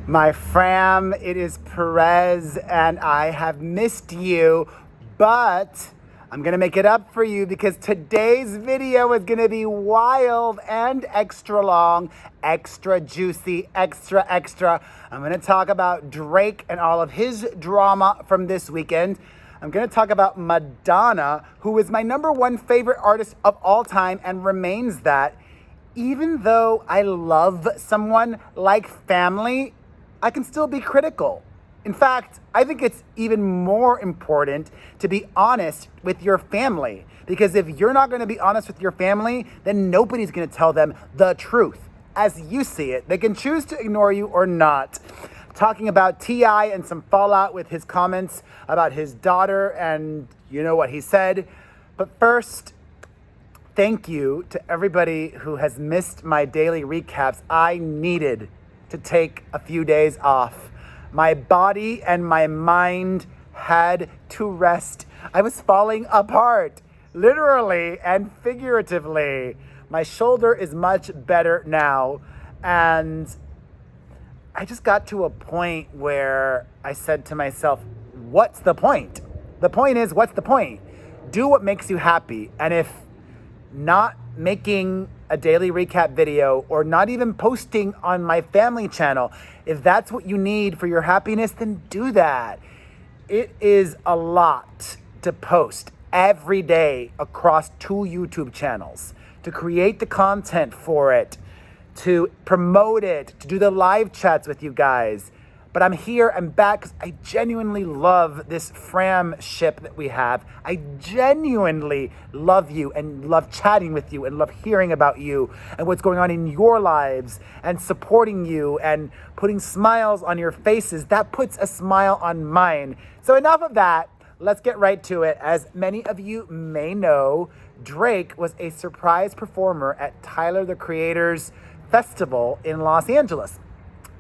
My fam, it is Perez, and I have missed you, but I'm gonna make it up for you because today's video is gonna be wild and extra long, extra juicy, extra. I'm gonna talk about Drake and all of his drama from this weekend. I'm gonna talk about Madonna, who is my number one favorite artist of all time and remains that. Even though I love someone like family, I can still be critical. In fact, I think it's even more important to be honest with your family, because if you're not going to be honest with your family, then nobody's going to tell them the truth as you see it. They can choose to ignore you or not. Talking about T.I. and some fallout with his comments about his daughter, and you know what he said. But first, thank you to everybody who has missed my daily recaps. I needed to take a few days off. My body and my mind had to rest. I was falling apart, literally and figuratively. My shoulder is much better now. And I just got to a point where I said to myself, what's the point? The point is, what's the point? Do what makes you happy. And if not making a daily recap video or not even posting on my family channel, if that's what you need for your happiness, then do that. It is a lot to post every day across 2 YouTube channels, to create the content for it, to promote it, to do the live chats with you guys. But I'm here, I'm back, because I genuinely love this framship that we have. I genuinely love you and love chatting with you and love hearing about you and what's going on in your lives and supporting you and putting smiles on your faces. That puts a smile on mine. So enough of that. Let's get right to it. As many of you may know, Drake was a surprise performer at Tyler, the Creator's festival in Los Angeles,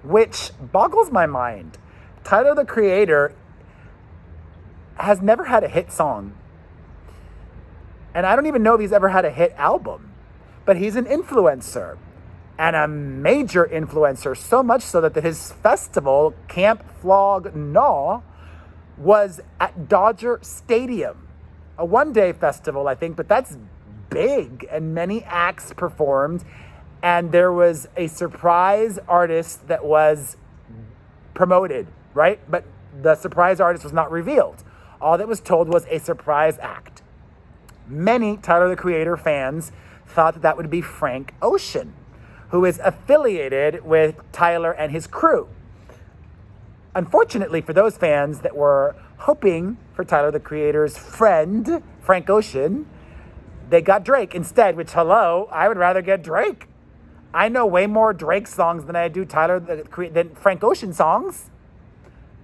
which boggles my mind. Tyler, the Creator, has never had a hit song. And I don't even know if he's ever had a hit album. But he's an influencer, and a major influencer, so much so that his festival, Camp Flog Gnaw, was at Dodger Stadium. A one-day festival, I think, but that's big, and many acts performed. And there was a surprise artist that was promoted, right? But the surprise artist was not revealed. All that was told was a surprise act. Many Tyler, the Creator fans thought that would be Frank Ocean, who is affiliated with Tyler and his crew. Unfortunately for those fans that were hoping for Tyler, the Creator's friend, Frank Ocean, they got Drake instead, which, hello, I would rather get Drake. I know way more Drake songs than I do than Frank Ocean songs.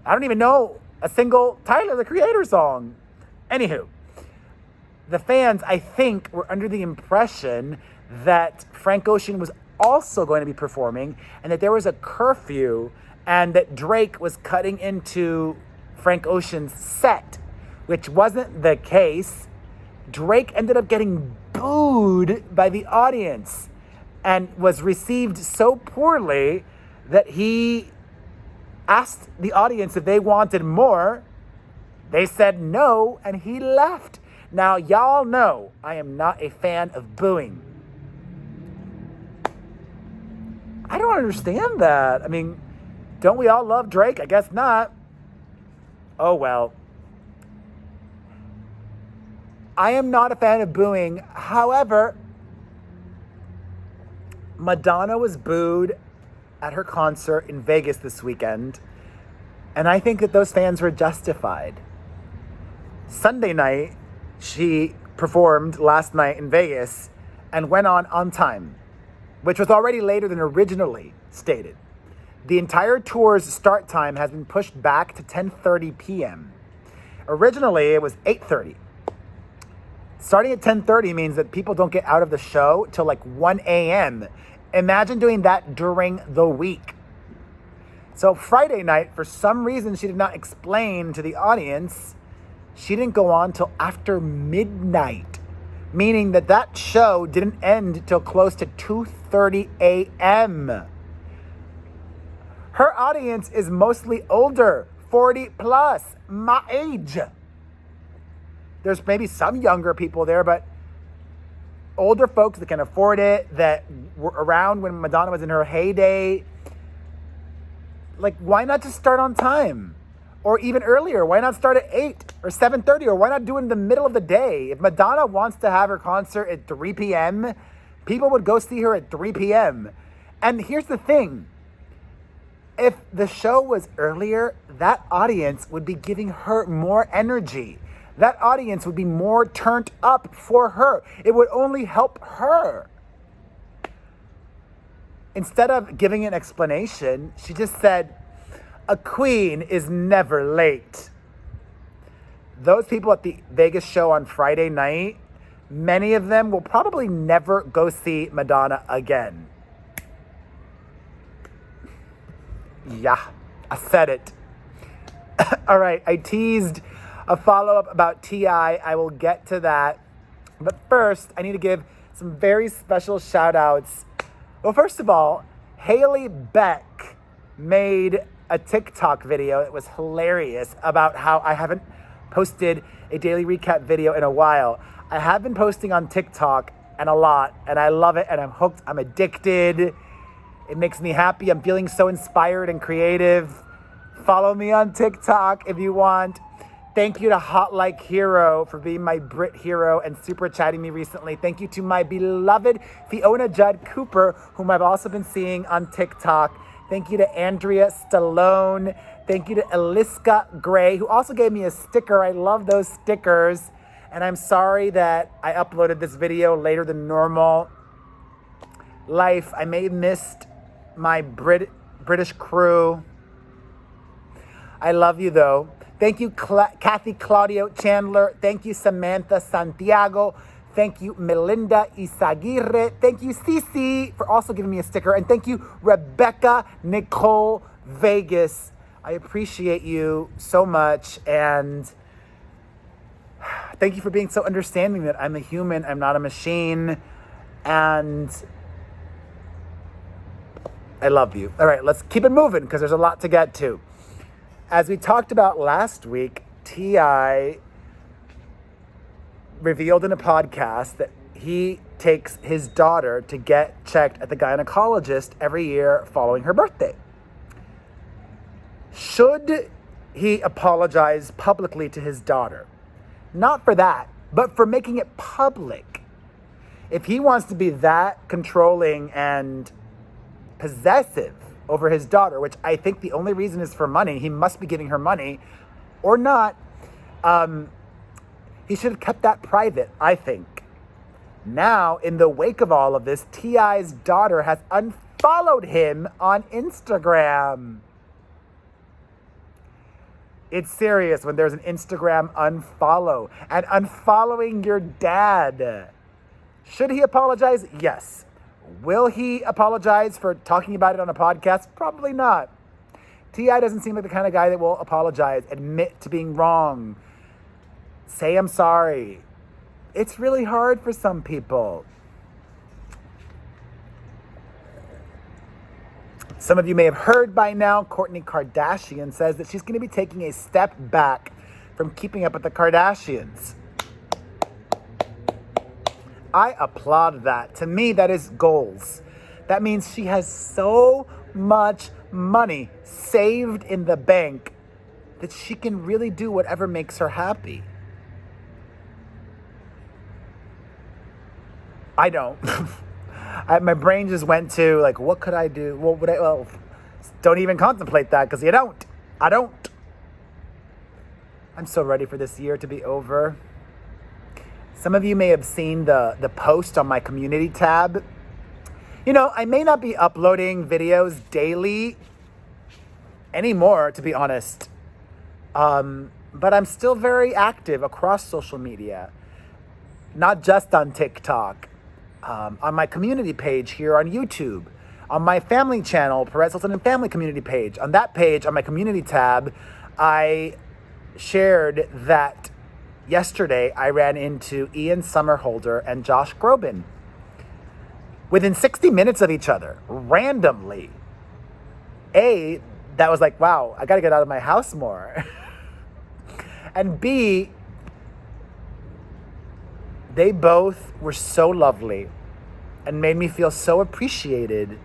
I don't even know a single Tyler, the Creator song. Anywho, the fans, I think, were under the impression that Frank Ocean was also going to be performing and that there was a curfew and that Drake was cutting into Frank Ocean's set, which wasn't the case. Drake ended up getting booed by the audience and was received so poorly that he asked the audience if they wanted more. They said no, and he left. Now, y'all know I am not a fan of booing. I don't understand that. I mean, don't we all love Drake? I guess not. Oh, well. I am not a fan of booing. However, Madonna was booed at her concert in Vegas this weekend, and I think that those fans were justified. Sunday night, she performed last night in Vegas and went on time, which was already later than originally stated. The entire tour's start time has been pushed back to 10:30 p.m. Originally, it was 8:30. Starting at 10:30 means that people don't get out of the show till like 1 a.m. Imagine doing that during the week. So Friday night, for some reason she did not explain to the audience, she didn't go on till after midnight, meaning that that show didn't end till close to 2:30 a.m. Her audience is mostly older, 40 plus, my age. There's maybe some younger people there, but older folks that can afford it, that were around when Madonna was in her heyday. Like, why not just start on time? Or even earlier, why not start at 8 or 7:30? Or why not do it in the middle of the day? If Madonna wants to have her concert at 3 p.m., people would go see her at 3 p.m. And here's the thing. If the show was earlier, that audience would be giving her more energy. That audience would be more turned up for her. It would only help her. Instead of giving an explanation, she just said, "A queen is never late." Those people at the Vegas show on Friday night, many of them will probably never go see Madonna again. Yeah, I said it. All right, I teased a follow-up about T.I. I will get to that. But first, I need to give some very special shout-outs. Well, first of all, Haley Beck made a TikTok video that was hilarious about how I haven't posted a daily recap video in a while. I have been posting on TikTok and a lot, and I love it, and I'm hooked. I'm addicted. It makes me happy. I'm feeling so inspired and creative. Follow me on TikTok if you want. Thank you to Hot Like Hero for being my Brit hero and super chatting me recently. Thank you to my beloved Fiona Judd Cooper, whom I've also been seeing on TikTok. Thank you to Andrea Stallone. Thank you to Eliska Gray, who also gave me a sticker. I love those stickers. And I'm sorry that I uploaded this video later than normal. Life, I may have missed my British crew. I love you, though. Thank you, Kathy Claudio Chandler. Thank you, Samantha Santiago. Thank you, Melinda Isaguirre. Thank you, Cece, for also giving me a sticker. And thank you, Rebecca Nicole Vegas. I appreciate you so much. And thank you for being so understanding that I'm a human. I'm not a machine. And I love you. All right, let's keep it moving because there's a lot to get to. As we talked about last week, T.I. revealed in a podcast that he takes his daughter to get checked at the gynecologist every year following her birthday. Should he apologize publicly to his daughter? Not for that, but for making it public. If he wants to be that controlling and possessive over his daughter, which I think the only reason is for money, he must be giving her money, or not, he should have kept that private, I think. Now, in the wake of all of this, T.I.'s daughter has unfollowed him on Instagram. It's serious when there's an Instagram unfollow. And unfollowing your dad. Should he apologize? Yes. Will he apologize for talking about it on a podcast? Probably not. T.I. doesn't seem like the kind of guy that will apologize, admit to being wrong, say I'm sorry. It's really hard for some people. Some of you may have heard by now, Kourtney Kardashian says that she's going to be taking a step back from keeping up with the Kardashians. I applaud that. To me, that is goals. That means she has so much money saved in the bank that she can really do whatever makes her happy. I don't. My brain just went to, like, what could I do? What would I? Well, don't even contemplate that because you don't. I don't. I'm so ready for this year to be over. Some of you may have seen the post on my community tab. You know, I may not be uploading videos daily anymore, to be honest. But I'm still very active across social media. Not just on TikTok. On my community page here on YouTube. On my family channel, Perez Hilton and Family Community page. On that page, on my community tab, I shared that yesterday, I ran into Ian Somerhalder and Josh Groban within 60 minutes of each other, randomly. that was like, wow, I got to get out of my house more. And B, they both were so lovely and made me feel so appreciated.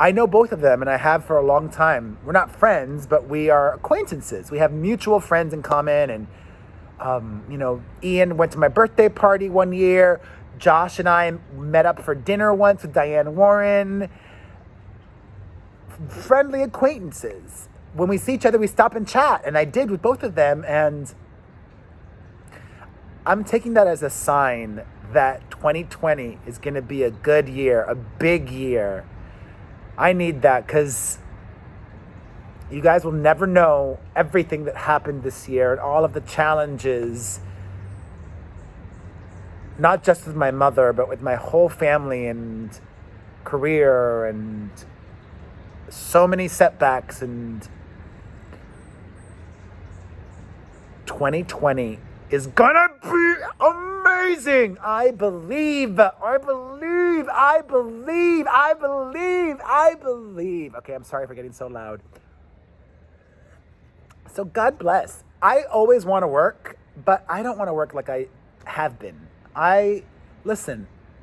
I know both of them, and I have for a long time. We're not friends, but we are acquaintances. We have mutual friends in common. And, Ian went to my birthday party one year. Josh and I met up for dinner once with Diane Warren. Friendly acquaintances. When we see each other, we stop and chat. And I did with both of them. And I'm taking that as a sign that 2020 is going to be a good year, a big year. I need that because you guys will never know everything that happened this year and all of the challenges, not just with my mother, but with my whole family and career, and so many setbacks. And 2020 is gonna be amazing. I believe. Okay, I'm sorry for getting so loud. So God bless. I always want to work, but I don't want to work like I have been. I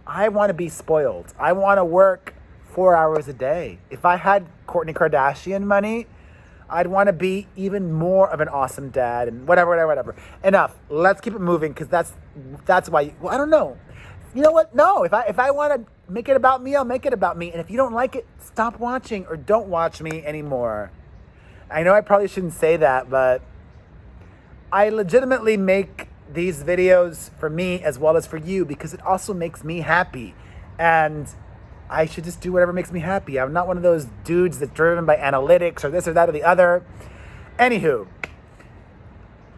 want to be spoiled. I want to work 4 hours a day. If I had Kourtney Kardashian money, I'd want to be even more of an awesome dad and whatever. Enough. Let's keep it moving, because that's why. I don't know. You know what? No. If I want to make it about me, I'll make it about me. And if you don't like it, stop watching or don't watch me anymore. I know I probably shouldn't say that, but I legitimately make these videos for me as well as for you, because it also makes me happy. And I should just do whatever makes me happy. I'm not one of those dudes that's driven by analytics or this or that or the other. Anywho,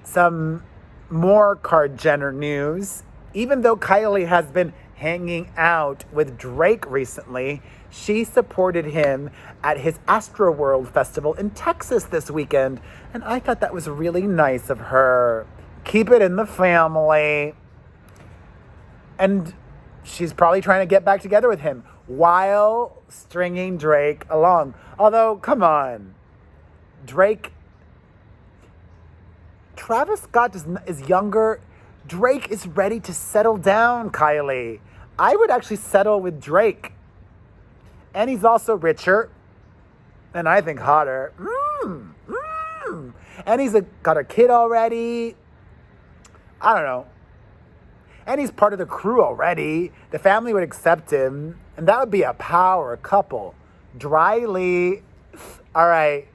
some more Card Jenner news. Even though Kylie has been hanging out with Drake recently, she supported him at his Astroworld Festival in Texas this weekend. And I thought that was really nice of her. Keep it in the family. And she's probably trying to get back together with him while stringing Drake along. Although, come on. Travis Scott is younger. Drake is ready to settle down, Kylie. I would actually settle with Drake. And he's also richer. And I think hotter. And he's got a kid already. I don't know. And he's part of the crew already. The family would accept him. And that would be a power couple. Dryly. All right.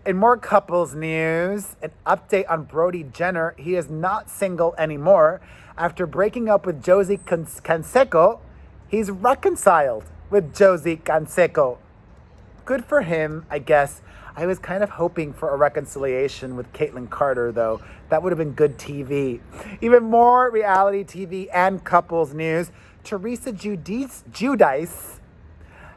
In more couples news, an update on Brody Jenner. He is not single anymore. After breaking up with Josie Canseco, he's reconciled with Josie Canseco. Good for him, I guess. I was kind of hoping for a reconciliation with Caitlyn Carter, though. That would have been good TV. Even more reality TV and couples news. Teresa Giudice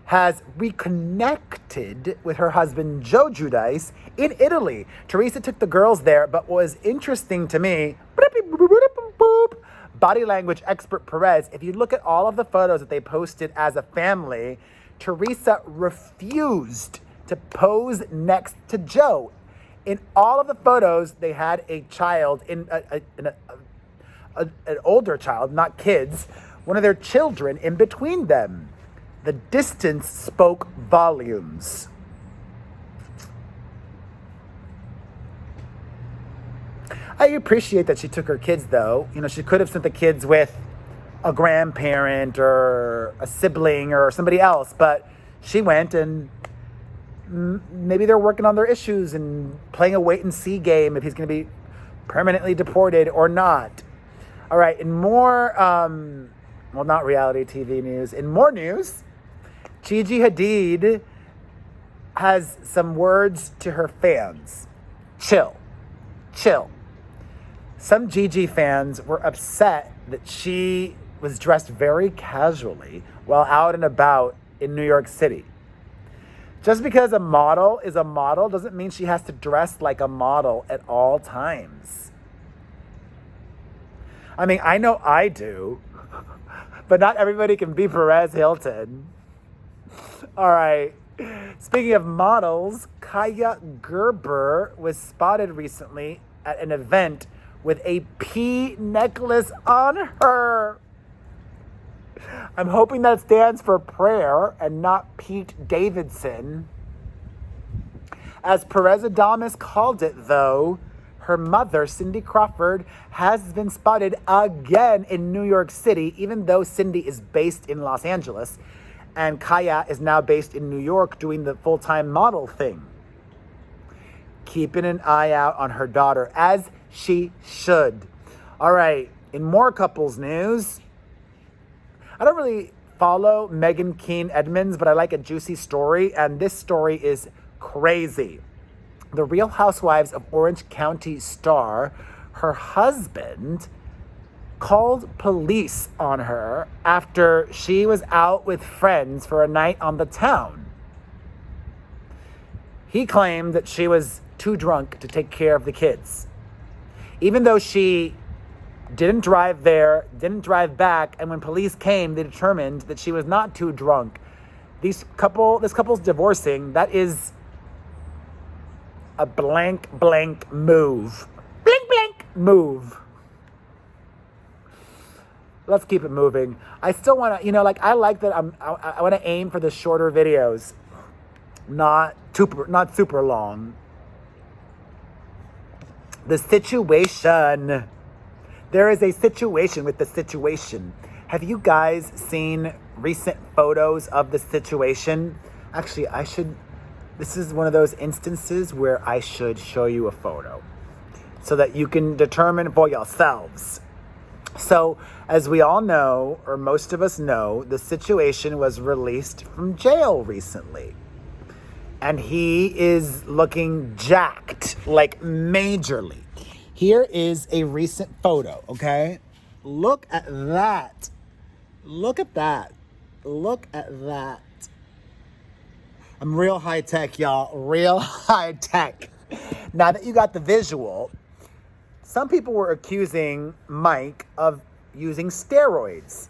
has reconnected with her husband, Joe Giudice, in Italy. Teresa took the girls there, but what was interesting to me, body language expert Perez, if you look at all of the photos that they posted as a family, Teresa refused to pose next to Joe. In all of the photos, they had a child, an older child, not kids, one of their children in between them. The distance spoke volumes. I appreciate that she took her kids, though. You know, she could have sent the kids with a grandparent or a sibling or somebody else, but she went, and maybe they're working on their issues and playing a wait-and-see game if he's going to be permanently deported or not. All right, in more, not reality TV news, in more news, Gigi Hadid has some words to her fans. Chill. Some Gigi fans were upset that she was dressed very casually while out and about in New York City. Just because a model is a model doesn't mean she has to dress like a model at all times. I mean, I know I do, but not everybody can be Perez Hilton. All right. Speaking of models, Kaia Gerber was spotted recently at an event with a P necklace on her. I'm hoping that stands for prayer and not Pete Davidson. As Perez Adamas called it, though, her mother, Cindy Crawford, has been spotted again in New York City, even though Cindy is based in Los Angeles, and Kaia is now based in New York doing the full-time model thing. Keeping an eye out on her daughter, as she should. All right, in more couples news, I don't really follow Megan Keane Edmonds, but I like a juicy story, and this story is crazy. The Real Housewives of Orange County star, her husband, called police on her after she was out with friends for a night on the town. He claimed that she was too drunk to take care of the kids. Even though she didn't drive there, didn't drive back, and when police came, they determined that she was not too drunk. This couple's divorcing. That is a blank move. Blank move. Let's keep it moving. I still want to, I like that I want to aim for the shorter videos, not super long. The situation. There is a situation with the situation. Have you guys seen recent photos of the situation? Actually, this is one of those instances where I should show you a photo so that you can determine for yourselves. So, as we all know, or most of us know, the situation was released from jail recently. And he is looking jacked, like majorly. Here is a recent photo, okay? Look at that. Look at that. Look at that. I'm real high tech, y'all. Real high tech. Now that you got the visual, some people were accusing Mike of using steroids.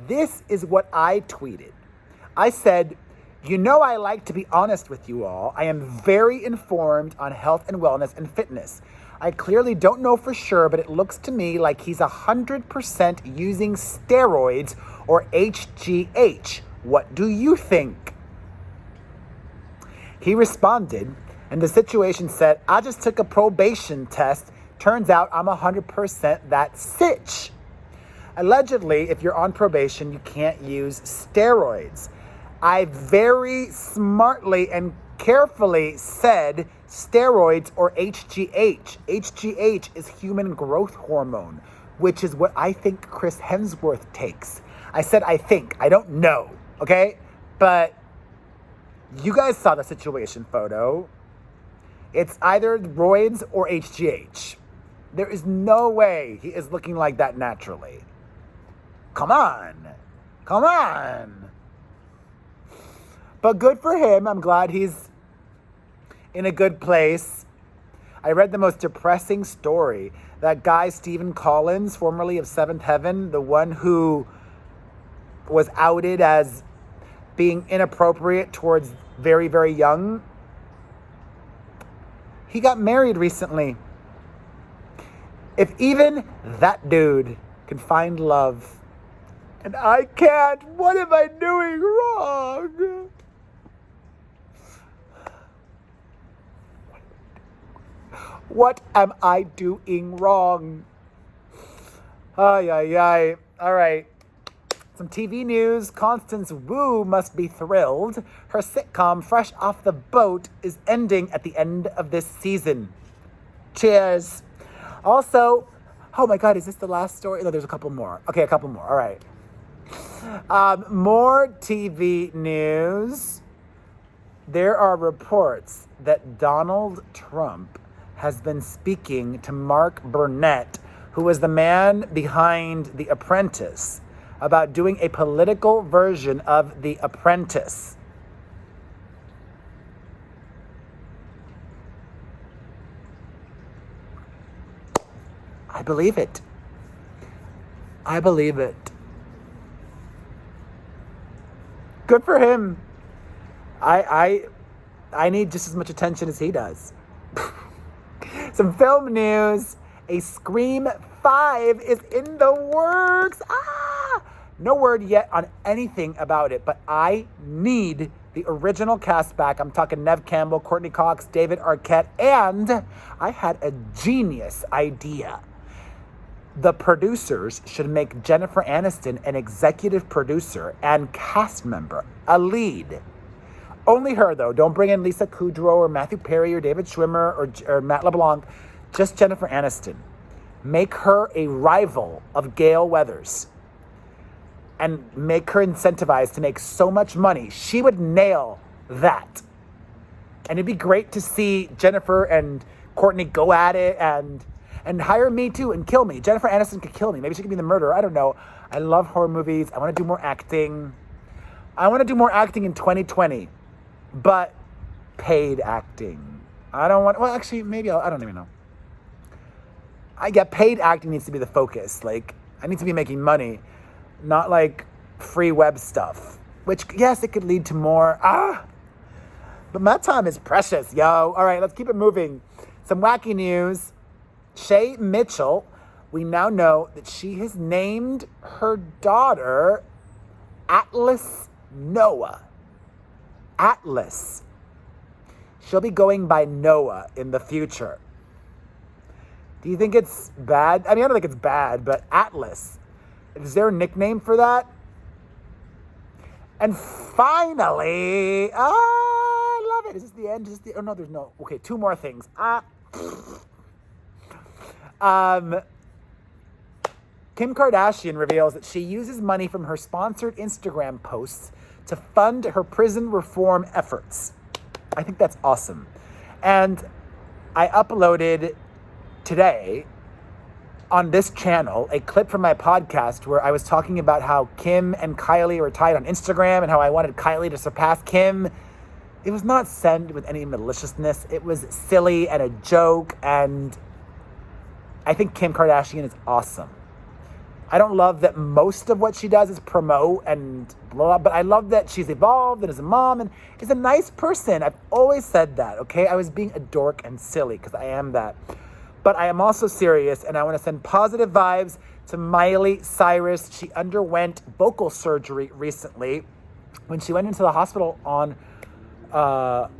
This is what I tweeted. I said, I like to be honest with you all. I am very informed on health and wellness and fitness. I clearly don't know for sure, but it looks to me like he's 100% using steroids or HGH. What do you think? He responded, and the situation said, I just took a probation test. Turns out I'm 100% that sitch. Allegedly, if you're on probation, you can't use steroids. I very smartly and carefully said steroids or HGH. HGH is human growth hormone, which is what I think Chris Hemsworth takes. I said I think. I don't know, okay? But you guys saw the situation photo. It's either roids or HGH. There is no way he is looking like that naturally. Come on. But good for him. I'm glad he's in a good place. I read the most depressing story. That guy, Stephen Collins, formerly of Seventh Heaven, the one who was outed as being inappropriate towards very, very young, he got married recently. If even that dude can find love, and I can't, what am I doing wrong? What am I doing wrong? Ay. All right. Some TV news. Constance Wu must be thrilled. Her sitcom, Fresh Off the Boat, is ending at the end of this season. Cheers. Also, oh my God, is this the last story? No, there's a couple more. Okay, a couple more. All right. More TV news. There are reports that Donald Trump has been speaking to Mark Burnett, who was the man behind The Apprentice, about doing a political version of The Apprentice. I believe it. Good for him. I need just as much attention as he does. Some film news. A Scream 5 is in the works. No word yet on anything about it, but I need the original cast back. I'm talking Neve Campbell, Courtney Cox, David Arquette, and I had a genius idea. The producers should make Jennifer Aniston an executive producer and cast member, a lead. Only her, though. Don't bring in Lisa Kudrow or Matthew Perry or David Schwimmer or Matt LeBlanc. Just Jennifer Aniston. Make her a rival of Gale Weathers and make her incentivized to make so much money. She would nail that. And it'd be great to see Jennifer and Courtney go at it and hire me too and kill me. Jennifer Aniston could kill me. Maybe she could be the murderer. I don't know. I love horror movies. I want to do more acting. I want to do more acting in 2020, but paid acting. I don't want, well, actually, maybe I don't even know. I get paid acting needs to be the focus. Like, I need to be making money, not like free web stuff, which, yes, it could lead to more. But my time is precious, yo. All right, let's keep it moving. Some wacky news. Shay Mitchell, we now know that she has named her daughter Atlas Noah. Atlas. She'll be going by Noah in the future. Do you think it's bad? I mean, I don't think it's bad, but Atlas. Is there a nickname for that? And finally, I love it. Is this the end? Oh, no, there's no. Okay, two more things. Kim Kardashian reveals that she uses money from her sponsored Instagram posts to fund her prison reform efforts. I think that's awesome. And I uploaded today on this channel a clip from my podcast where I was talking about how Kim and Kylie were tied on Instagram and how I wanted Kylie to surpass Kim. It was not sent with any maliciousness. It was silly and a joke, and I think Kim Kardashian is awesome. I don't love that most of what she does is promote and blah, but I love that she's evolved and is a mom and is a nice person. I've always said that, okay? I was being a dork and silly because I am that. But I am also serious, and I want to send positive vibes to Miley Cyrus. She underwent vocal surgery recently. When she went into the hospital on a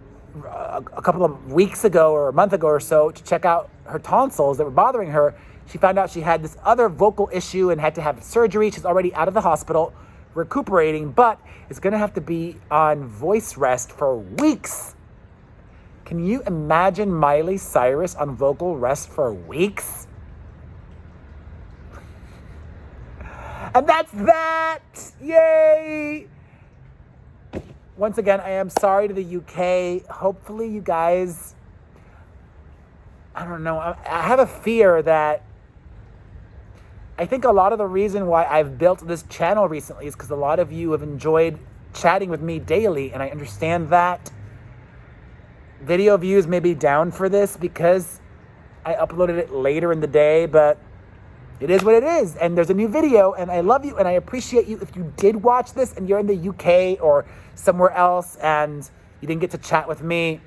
couple of weeks ago or a month ago or so to check out her tonsils that were bothering her, she found out she had this other vocal issue and had to have surgery. She's already out of the hospital, recuperating, but is going to have to be on voice rest for weeks. Can you imagine Miley Cyrus on vocal rest for weeks? And that's that! Yay! Once again, I am sorry to the UK. Hopefully you guys, I don't know, I have a fear that I think a lot of the reason why I've built this channel recently is because a lot of you have enjoyed chatting with me daily, and I understand that. Video views may be down for this because I uploaded it later in the day, but it is what it is. And there's a new video, and I love you, and I appreciate you. If you did watch this and you're in the UK or somewhere else and you didn't get to chat with me,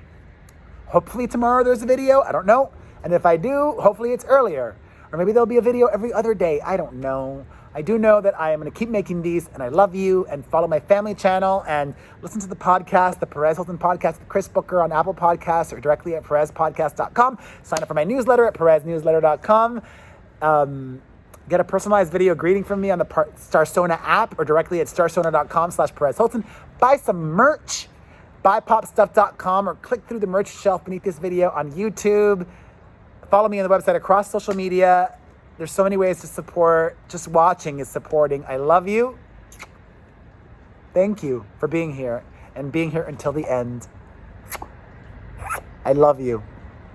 hopefully tomorrow there's a video. I don't know. And if I do, hopefully it's earlier. Or maybe there'll be a video every other day. I don't know. I do know that I am going to keep making these, and I love you, and follow my family channel, and listen to the podcast, the Perez Hilton podcast with Chris Booker on Apple Podcasts, or directly at perezpodcast.com. Sign up for my newsletter at pereznewsletter.com. Get a personalized video greeting from me on the Starsona app, or directly at starsona.com/Perez Hilton. Buy some merch, buypopstuff.com, or click through the merch shelf beneath this video on YouTube. Follow me on the website across social media. There's so many ways to support. Just watching is supporting. I love you. Thank you for being here and being here until the end. I love you.